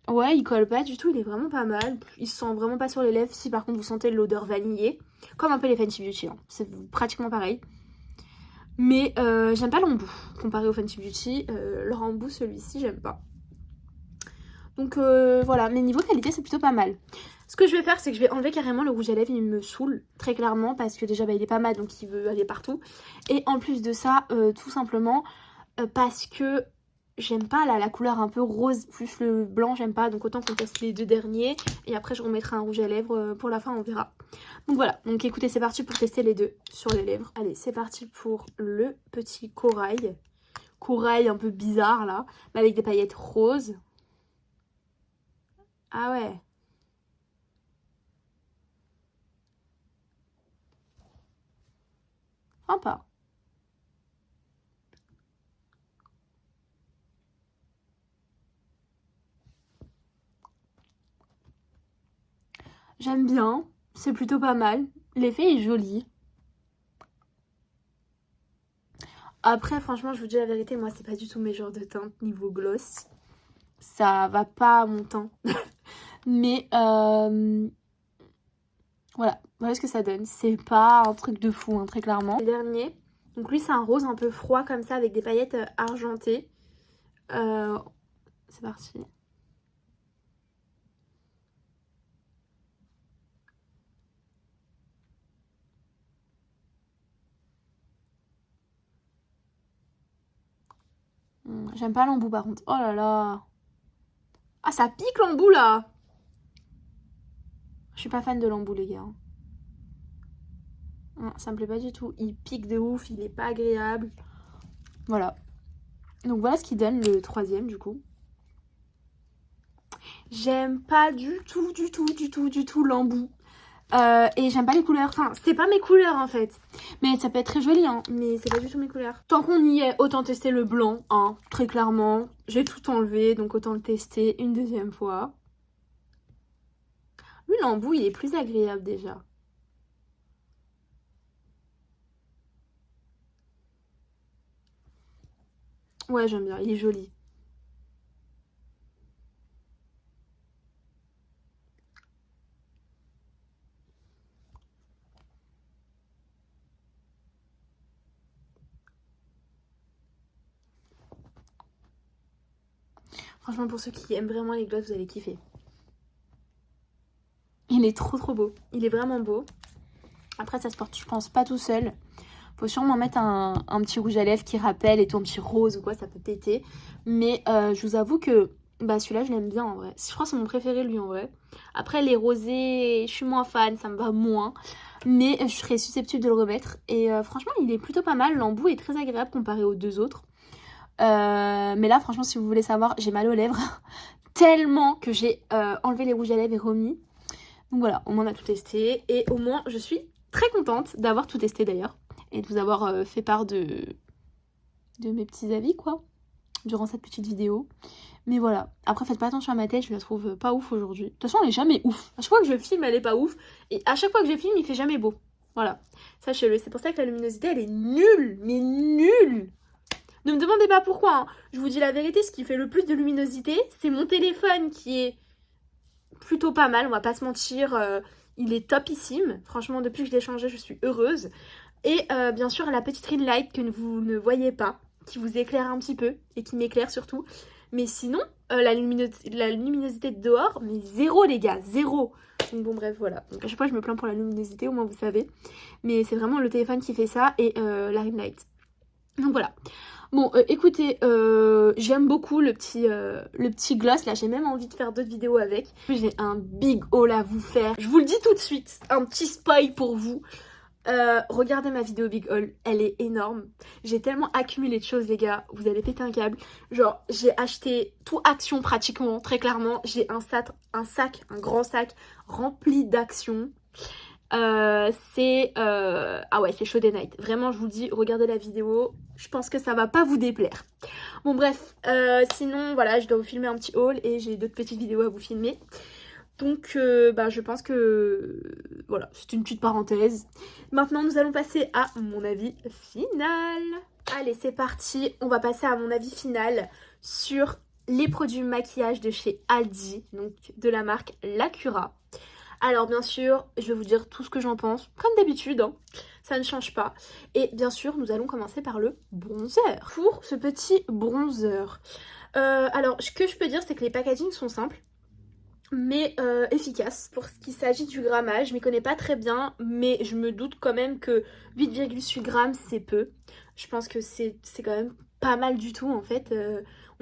[SPEAKER 1] Ouais, il colle pas du tout, il est vraiment pas mal, il se sent vraiment pas sur les lèvres. Si par contre vous sentez l'odeur vanillée, comme un peu les Fenty Beauty, hein. C'est pratiquement pareil. Mais j'aime pas l'embout, comparé au Fenty Beauty, leur embout celui-ci j'aime pas. Donc voilà, mais niveau qualité c'est plutôt pas mal. Ce que je vais faire, c'est que je vais enlever carrément le rouge à lèvres. Il me saoule très clairement parce que déjà il est pas mat, donc il veut aller partout. Et en plus de ça, tout simplement parce que j'aime pas la couleur un peu rose plus le blanc, j'aime pas. Donc autant qu'on teste les deux derniers. Et après je remettrai un rouge à lèvres pour la fin, on verra. Donc voilà, donc écoutez, c'est parti pour tester les deux sur les lèvres. Allez, c'est parti pour le petit corail. Corail un peu bizarre là, mais avec des paillettes roses. Ah ouais. Sympa. J'aime bien, c'est plutôt pas mal. L'effet est joli. Après, franchement, je vous dis la vérité, moi, c'est pas du tout mes genres de teintes niveau gloss. Ça va pas à mon teint. Mais voilà ce que ça donne. C'est pas un truc de fou, hein, très clairement. Le dernier, donc lui, c'est un rose un peu froid comme ça, avec des paillettes argentées. C'est parti. J'aime pas l'embout par contre. Oh là là. Ah, ça pique l'embout là. Je suis pas fan de l'embout, les gars. Non, ça me plaît pas du tout. Il pique de ouf, il est pas agréable. Voilà. Donc voilà ce qui donne le troisième du coup. J'aime pas du tout l'embout. Et j'aime pas les couleurs. Enfin, c'est pas mes couleurs en fait. Mais ça peut être très joli, hein. Mais c'est pas du tout mes couleurs. Tant qu'on y est, autant tester le blanc, hein. Très clairement. J'ai tout enlevé, donc autant le tester une deuxième fois. Lui, l'embout, il est plus agréable déjà. Ouais, j'aime bien. Il est joli. Franchement, pour ceux qui aiment vraiment les gloss, vous allez kiffer. Il est trop beau. Il est vraiment beau. Après, ça se porte, je pense, pas tout seul. Faut sûrement mettre un petit rouge à lèvres qui rappelle et tout, un petit rose ou quoi, ça peut péter. Mais je vous avoue que celui-là, je l'aime bien en vrai. Je crois que c'est mon préféré, lui, en vrai. Après, les rosés, je suis moins fan, ça me va moins. Mais je serais susceptible de le remettre. Et franchement, il est plutôt pas mal. L'embout est très agréable comparé aux deux autres. Mais là, franchement, si vous voulez savoir, j'ai mal aux lèvres. Tellement que j'ai enlevé les rouges à lèvres et remis. Donc voilà, au moins on a tout testé. Et au moins, je suis très contente d'avoir tout testé d'ailleurs. Et de vous avoir fait part de mes petits avis, quoi, durant cette petite vidéo. Mais voilà, après faites pas attention à ma tête, je la trouve pas ouf aujourd'hui. De toute façon, elle est jamais ouf. À chaque fois que je filme, elle est pas ouf. Et à chaque fois que je filme, il fait jamais beau. Voilà, sachez-le. C'est pour ça que la luminosité, elle est nulle. Mais nulle. Ne me demandez pas pourquoi, hein. Je vous dis la vérité, ce qui fait le plus de luminosité, c'est mon téléphone qui est plutôt pas mal, on va pas se mentir. Il est topissime. Franchement, depuis que je l'ai changé, je suis heureuse. Et bien sûr, la petite ring light que vous ne voyez pas, qui vous éclaire un petit peu et qui m'éclaire surtout. Mais sinon, la luminosité de dehors, mais zéro les gars, zéro. Donc bon bref, voilà. Donc à chaque fois, je me plains pour la luminosité, au moins vous savez. Mais c'est vraiment le téléphone qui fait ça et la ring light. Donc voilà. Bon, écoutez, j'aime beaucoup le petit gloss. Là, j'ai même envie de faire d'autres vidéos avec. J'ai un big haul à vous faire. Je vous le dis tout de suite, un petit spoil pour vous. Regardez ma vidéo Big Haul, elle est énorme. J'ai tellement accumulé de choses, les gars, vous allez péter un câble. Genre, j'ai acheté tout Action pratiquement, très clairement. J'ai un grand sac rempli d'Action. Ah ouais, c'est chaud des night. Vraiment, je vous le dis, regardez la vidéo. Je pense que ça va pas vous déplaire. Bon bref, sinon voilà, je dois vous filmer un petit haul et j'ai d'autres petites vidéos à vous filmer. Donc je pense que voilà, c'est une petite parenthèse. Maintenant, nous allons passer à mon avis final. Allez, c'est parti. On va passer à mon avis final sur les produits maquillage de chez Aldi, donc de la marque Lacura. Alors bien sûr, je vais vous dire tout ce que j'en pense, comme d'habitude, hein. Ça ne change pas. Et bien sûr, nous allons commencer par le bronzer. Pour ce petit bronzer, alors ce que je peux dire, c'est que les packagings sont simples. mais efficace. Pour ce qui s'agit du grammage, je m'y connais pas très bien, mais je me doute quand même que 8,8 grammes c'est peu. Je pense que c'est quand même pas mal du tout en fait.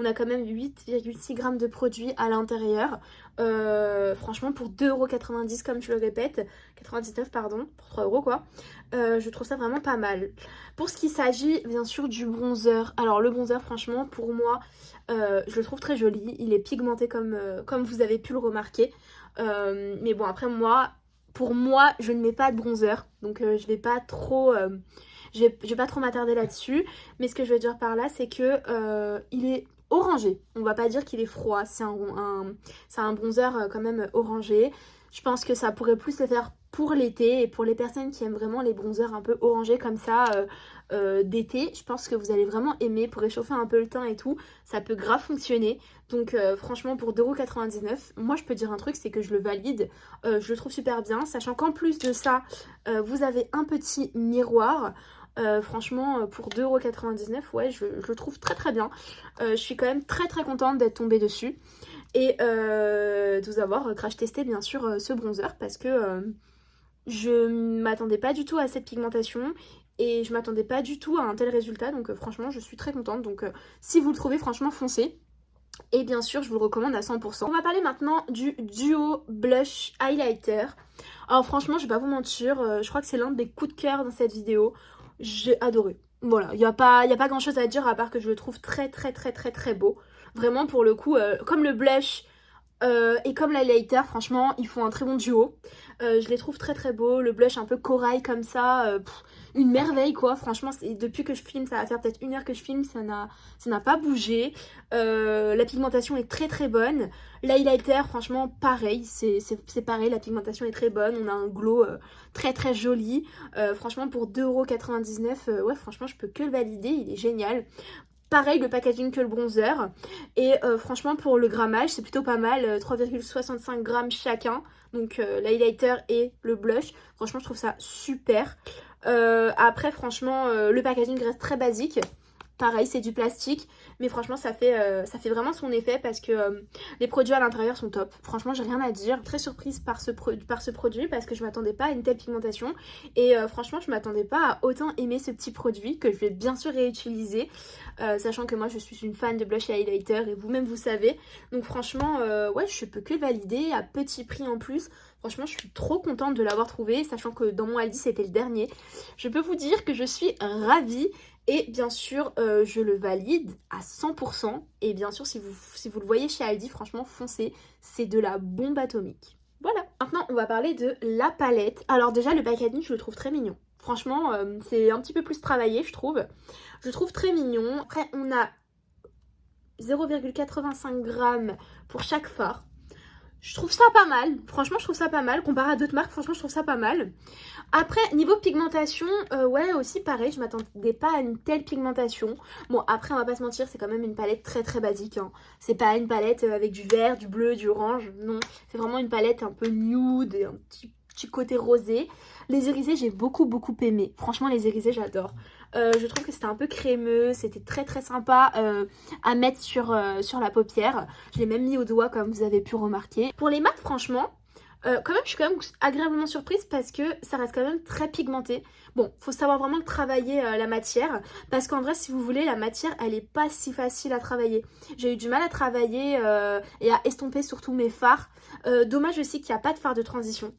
[SPEAKER 1] On a quand même 8,6 grammes de produit à l'intérieur. Franchement pour 2,90 € comme je le répète, 99 pardon, pour 3 € quoi. Je trouve ça vraiment pas mal. Pour ce qui s'agit bien sûr du bronzer, alors le bronzer franchement pour moi je le trouve très joli, il est pigmenté comme vous avez pu le remarquer. Mais bon après pour moi je ne mets pas de bronzer, donc je vais pas trop je vais pas trop m'attarder là-dessus. Mais ce que je veux dire par là c'est que il est orangé, on va pas dire qu'il est froid, c'est un bronzer quand même orangé. Je pense que ça pourrait plus se faire pour l'été et pour les personnes qui aiment vraiment les bronzers un peu orangés comme ça d'été. Je pense que vous allez vraiment aimer pour réchauffer un peu le teint et tout. Ça peut grave fonctionner. Donc franchement pour 2,99 €, moi je peux dire un truc, c'est que je le valide. Je le trouve super bien, sachant qu'en plus de ça, vous avez un petit miroir. Franchement pour 2,99 €, ouais je le trouve très très bien. Je suis quand même très très contente d'être tombée dessus. Et de vous avoir crash testé bien sûr ce bronzer parce que je m'attendais pas du tout à cette pigmentation et je m'attendais pas du tout à un tel résultat. Donc franchement je suis très contente. Donc si vous le trouvez franchement foncez. Et bien sûr je vous le recommande à 100%. On va parler maintenant du Duo Blush Highlighter. Alors franchement je vais pas vous mentir, je crois que c'est l'un des coups de cœur dans cette vidéo. J'ai adoré. Voilà, il n'y a pas grand chose à dire à part que je le trouve très très très très très beau. Vraiment pour le coup, comme le blush et comme l'highlighter, franchement, ils font un très bon duo. Je les trouve très très beaux. Le blush un peu corail comme ça, une merveille quoi. Franchement, depuis que je filme, ça va faire peut-être 1 heure que je filme, ça n'a pas bougé. La pigmentation est très très bonne. L'highlighter, franchement, pareil, c'est pareil, la pigmentation est très bonne. On a un glow très très joli. Franchement, pour 2,99 €, ouais, franchement, je peux que le valider, il est génial. Pareil, le packaging que le bronzer. Et franchement, pour le grammage, c'est plutôt pas mal. 3,65 grammes chacun. Donc l'highlighter et le blush. Franchement, je trouve ça super. Après, franchement, le packaging reste très basique. Pareil, c'est du plastique, mais franchement ça fait vraiment son effet parce que les produits à l'intérieur sont top. Franchement j'ai rien à dire, très surprise par ce produit parce que je m'attendais pas à une telle pigmentation. Et franchement je m'attendais pas à autant aimer ce petit produit que je vais bien sûr réutiliser, sachant que moi je suis une fan de blush et highlighter et vous-même vous savez. Donc franchement ouais, je peux que le valider à petit prix en plus. Franchement je suis trop contente de l'avoir trouvé, sachant que dans mon Aldi c'était le dernier. Je peux vous dire que je suis ravie. Et bien sûr, je le valide à 100%. Et bien sûr, si vous le voyez chez Aldi, franchement, foncez. C'est de la bombe atomique. Voilà. Maintenant, on va parler de la palette. Alors déjà, le packaging, je le trouve très mignon. Franchement, c'est un petit peu plus travaillé, je trouve. Je le trouve très mignon. Après, on a 0,85 grammes pour chaque fard. Je trouve ça pas mal, franchement je trouve ça pas mal, comparé à d'autres marques, franchement je trouve ça pas mal. Après niveau pigmentation, ouais aussi pareil, je m'attendais pas à une telle pigmentation. Bon après on va pas se mentir, c'est quand même une palette très très basique, hein. C'est pas une palette avec du vert, du bleu, du orange, non. C'est vraiment une palette un peu nude et un petit côté rosé. Les irisés j'ai beaucoup aimé, franchement les irisés j'adore. Je trouve que c'était un peu crémeux, c'était très très sympa à mettre sur la paupière. Je l'ai même mis au doigt comme vous avez pu remarquer. Pour les mat franchement, quand même je suis quand même agréablement surprise parce que ça reste quand même très pigmenté. Bon, faut savoir vraiment travailler la matière parce qu'en vrai si vous voulez la matière elle est pas si facile à travailler. J'ai eu du mal à travailler et à estomper surtout mes fards. Dommage aussi qu'il n'y a pas de fard de transition.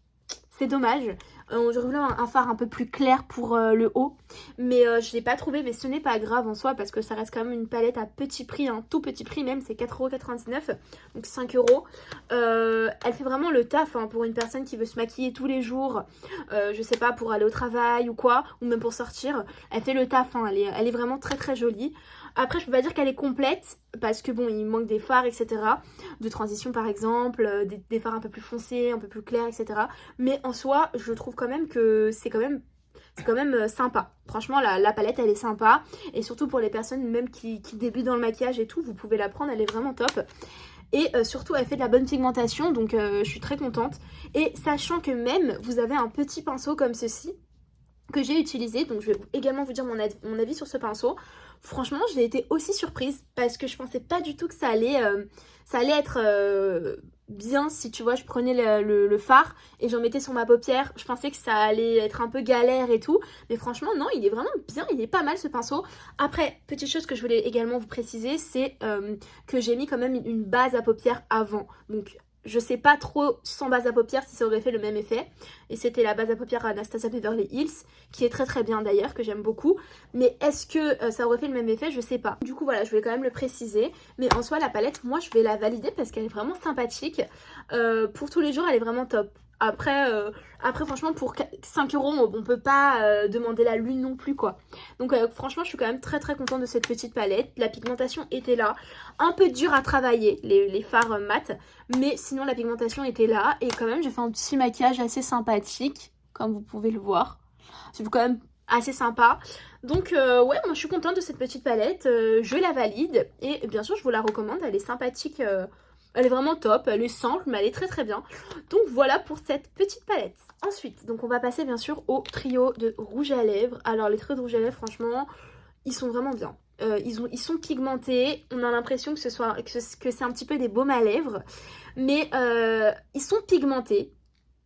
[SPEAKER 1] C'est dommage. J'aurais voulu un fard un peu plus clair pour le haut. Mais je ne l'ai pas trouvé. Mais ce n'est pas grave en soi. Parce que ça reste quand même une palette à petit prix. Un tout petit prix même. C'est 4,99 €. Donc 5 €. Elle fait vraiment le taf hein, pour une personne qui veut se maquiller tous les jours. Je sais pas, pour aller au travail ou quoi. Ou même pour sortir. Elle fait le taf. Hein, elle est vraiment très très jolie. Après je peux pas dire qu'elle est complète. Parce que bon il manque des fards etc. De transition par exemple. Des fards un peu plus foncés. Un peu plus clairs etc. Mais en soi je trouve quand même que c'est quand même sympa. Franchement la palette elle est sympa. Et surtout pour les personnes même qui débutent dans le maquillage et tout. Vous pouvez la prendre, elle est vraiment top. Et surtout elle fait de la bonne pigmentation. Donc je suis très contente. Et sachant que même vous avez un petit pinceau comme ceci que j'ai utilisé, donc je vais également vous dire mon avis sur ce pinceau. Franchement j'ai été aussi surprise parce que je pensais pas du tout que ça allait être bien si tu vois je prenais le fard et j'en mettais sur ma paupière. Je pensais que ça allait être un peu galère et tout, mais franchement non, il est vraiment bien, il est pas mal ce pinceau. Après, petite chose que je voulais également vous préciser, c'est que j'ai mis quand même une base à paupières avant, donc je sais pas trop sans base à paupières si ça aurait fait le même effet. Et c'était la base à paupières Anastasia Beverly Hills, qui est très très bien d'ailleurs, que j'aime beaucoup. Mais est-ce que ça aurait fait le même effet? Je sais pas. Du coup voilà, je voulais quand même le préciser. Mais en soi la palette, moi je vais la valider parce qu'elle est vraiment sympathique. Pour tous les jours, elle est vraiment top. Après franchement pour 5 euros on peut pas demander la lune non plus quoi. Donc franchement je suis quand même très très contente de cette petite palette. La pigmentation était là, un peu dur à travailler les fards mat, mais sinon la pigmentation était là. Et quand même j'ai fait un petit maquillage assez sympathique comme vous pouvez le voir. C'est quand même assez sympa. Donc ouais, moi je suis contente de cette petite palette, je la valide et bien sûr je vous la recommande, elle est sympathique. Elle est vraiment top, elle est simple mais elle est très très bien. Donc voilà pour cette petite palette. Ensuite, donc on va passer bien sûr au trio de rouge à lèvres. Alors les trios de rouge à lèvres franchement, ils sont vraiment bien. Ils sont pigmentés, on a l'impression que c'est un petit peu des baumes à lèvres. Mais ils sont pigmentés.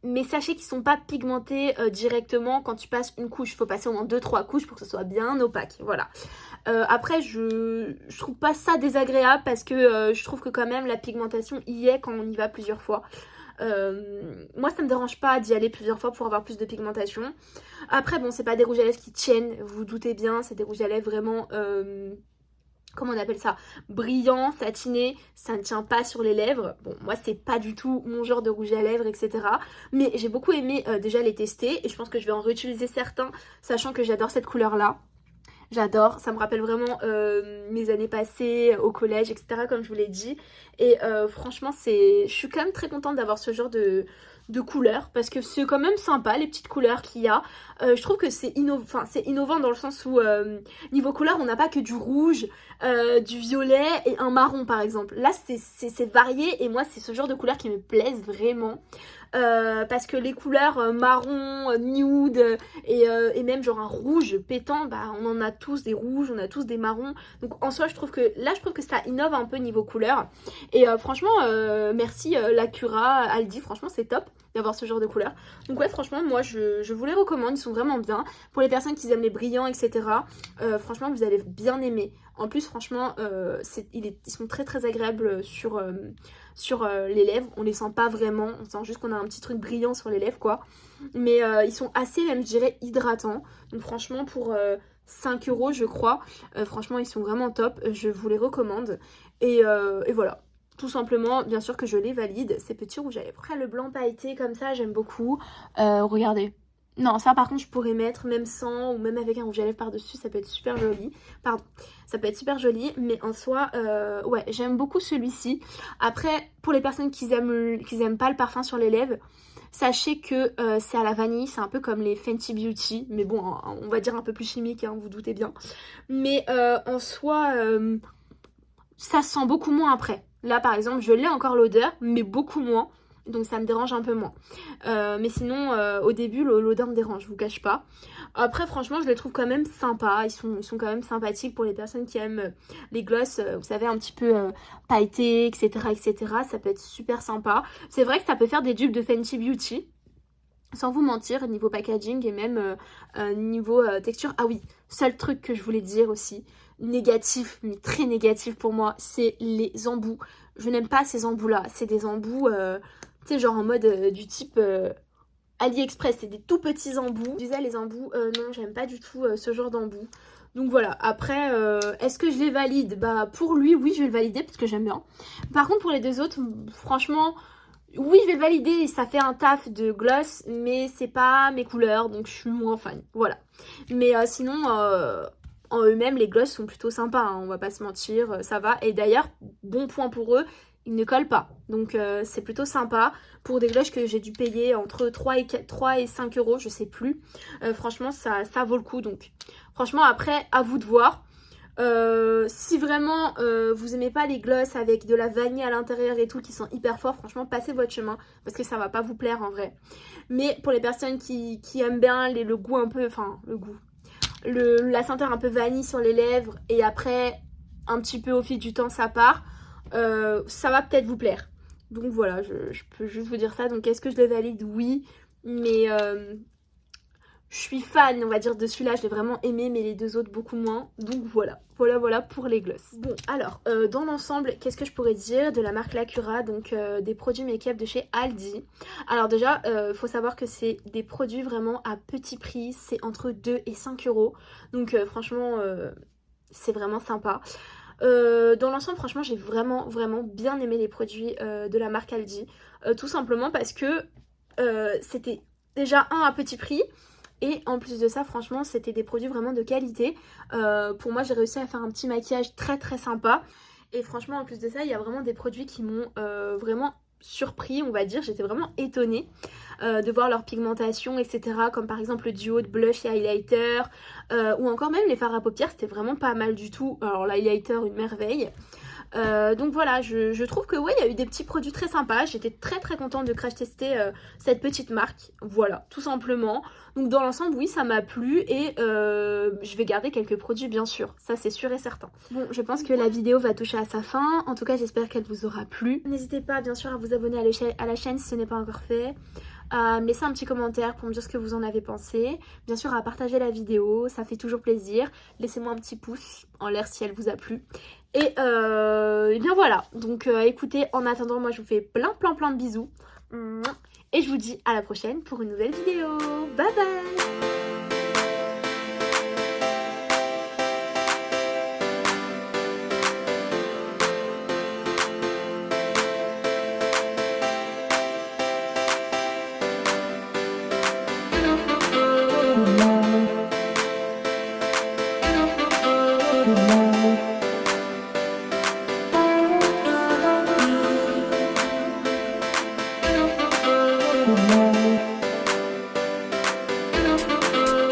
[SPEAKER 1] Mais sachez qu'ils sont pas pigmentés directement quand tu passes une couche. Il faut passer au moins 2-3 couches pour que ce soit bien opaque. Voilà. Après, je trouve pas ça désagréable parce que je trouve que quand même la pigmentation y est quand on y va plusieurs fois. Moi, ça me dérange pas d'y aller plusieurs fois pour avoir plus de pigmentation. Après, bon, c'est pas des rouges à lèvres qui tiennent, vous vous doutez bien. C'est des rouges à lèvres vraiment... comment on appelle ça, brillant, satiné, ça ne tient pas sur les lèvres. Bon, moi c'est pas du tout mon genre de rouge à lèvres, etc. Mais j'ai beaucoup aimé déjà les tester et je pense que je vais en réutiliser certains, sachant que j'adore cette couleur là. J'adore, ça me rappelle vraiment mes années passées au collège, etc. comme je vous l'ai dit. Et franchement, je suis quand même très contente d'avoir ce genre de couleurs parce que c'est quand même sympa les petites couleurs qu'il y a. Je trouve que c'est innovant dans le sens où niveau couleur, on n'a pas que du rouge, du violet et un marron par exemple. Là, c'est varié et moi, c'est ce genre de couleurs qui me plaisent vraiment. Parce que les couleurs marron, nude et même genre un rouge pétant, bah on en a tous des rouges, on a tous des marrons. Donc en soi je trouve que ça innove un peu niveau couleur. Et franchement merci Lacura, Aldi, franchement c'est top d'avoir ce genre de couleur. Donc ouais franchement moi je vous les recommande, ils sont vraiment bien. Pour les personnes qui aiment les brillants etc. Franchement vous allez bien aimer. En plus franchement ils sont très très agréables sur les lèvres, on les sent pas vraiment, on sent juste qu'on a un petit truc brillant sur les lèvres quoi. Mais ils sont assez même je dirais hydratants. Donc franchement pour 5 euros je crois, franchement ils sont vraiment top, je vous les recommande. Et voilà. Tout simplement, bien sûr que je les valide, ces petits rouges à lèvres. Après le blanc pailleté comme ça j'aime beaucoup. Regardez. Non, ça par contre je pourrais mettre même sans ou même avec un rouge à lèvres par-dessus, ça peut être super joli. Pardon, ça peut être super joli, mais en soi, ouais, j'aime beaucoup celui-ci. Après, pour les personnes qui aiment pas le parfum sur les lèvres, sachez que c'est à la vanille, c'est un peu comme les Fenty Beauty, mais bon, on va dire un peu plus chimique, hein, vous doutez bien. Mais en soi, ça se sent beaucoup moins après. Là par exemple, je l'ai encore l'odeur, mais beaucoup moins. Donc ça me dérange un peu moins. Mais sinon, au début, l'odeur me dérange, je vous cache pas. Après, franchement, je les trouve quand même sympas. Ils sont quand même sympathiques pour les personnes qui aiment les gloss, vous savez, un petit peu pailletés, etc., etc. Ça peut être super sympa. C'est vrai que ça peut faire des dupes de Fenty Beauty. Sans vous mentir, niveau packaging et même niveau texture. Ah oui, seul truc que je voulais dire aussi, négatif, mais très négatif pour moi, c'est les embouts. Je n'aime pas ces embouts là. C'est des embouts... tu sais, genre en mode du type AliExpress, c'est des tout petits embouts. Je disais les embouts, non, j'aime pas du tout ce genre d'embouts. Donc voilà, après, est-ce que je les valide? Bah pour lui, oui, je vais le valider parce que j'aime bien. Par contre, pour les deux autres, franchement, oui, je vais le valider. Ça fait un taf de gloss, mais c'est pas mes couleurs, donc je suis moins fan. Voilà. Mais sinon... en eux-mêmes, les gloss sont plutôt sympas, hein, on va pas se mentir, ça va. Et d'ailleurs, bon point pour eux, ils ne collent pas. Donc c'est plutôt sympa. Pour des gloss que j'ai dû payer entre 3 et 5 euros, je sais plus. Franchement, ça vaut le coup. Donc franchement, après, à vous de voir. Si vraiment vous aimez pas les gloss avec de la vanille à l'intérieur et tout qui sont hyper forts, franchement passez votre chemin parce que ça va pas vous plaire en vrai. Mais pour les personnes qui aiment bien le goût un peu, enfin le goût, la senteur un peu vanille sur les lèvres et après un petit peu au fil du temps ça part, ça va peut-être vous plaire. Donc voilà, je peux juste vous dire ça. Donc est-ce que je le valide? Oui, mais je suis fan, on va dire, de celui-là, je l'ai vraiment aimé, mais les deux autres beaucoup moins. Donc voilà pour les gloss. Bon, alors, dans l'ensemble, qu'est-ce que je pourrais dire de la marque Lacura, donc des produits make-up de chez Aldi. Alors déjà, faut savoir que c'est des produits vraiment à petit prix, c'est entre 2 et 5 euros. Donc franchement, c'est vraiment sympa. Dans l'ensemble, franchement, j'ai vraiment bien aimé les produits de la marque Aldi. Tout simplement parce que c'était déjà un à petit prix. Et en plus de ça, franchement, c'était des produits vraiment de qualité. Pour moi, j'ai réussi à faire un petit maquillage très sympa. Et franchement, en plus de ça, il y a vraiment des produits qui m'ont vraiment surpris, on va dire. J'étais vraiment étonnée de voir leur pigmentation, etc. Comme par exemple le duo de blush et highlighter. Ou encore même les fards à paupières, c'était vraiment pas mal du tout. Alors l'highlighter, une merveille. Donc voilà, je trouve que ouais, il y a eu des petits produits très sympas. J'étais très contente de crash tester cette petite marque. Voilà, tout simplement. Donc dans l'ensemble, oui, ça m'a plu et je vais garder quelques produits bien sûr. Ça c'est sûr et certain. Bon, je pense que la vidéo va toucher à sa fin. En tout cas, j'espère qu'elle vous aura plu. N'hésitez pas bien sûr à vous abonner à la chaîne si ce n'est pas encore fait. À me laisser un petit commentaire pour me dire ce que vous en avez pensé. Bien sûr à partager la vidéo, ça fait toujours plaisir. Laissez-moi un petit pouce en l'air si elle vous a plu. Et bien voilà, donc écoutez, en attendant, moi je vous fais plein de bisous. Et je vous dis à la prochaine pour une nouvelle vidéo. Bye bye.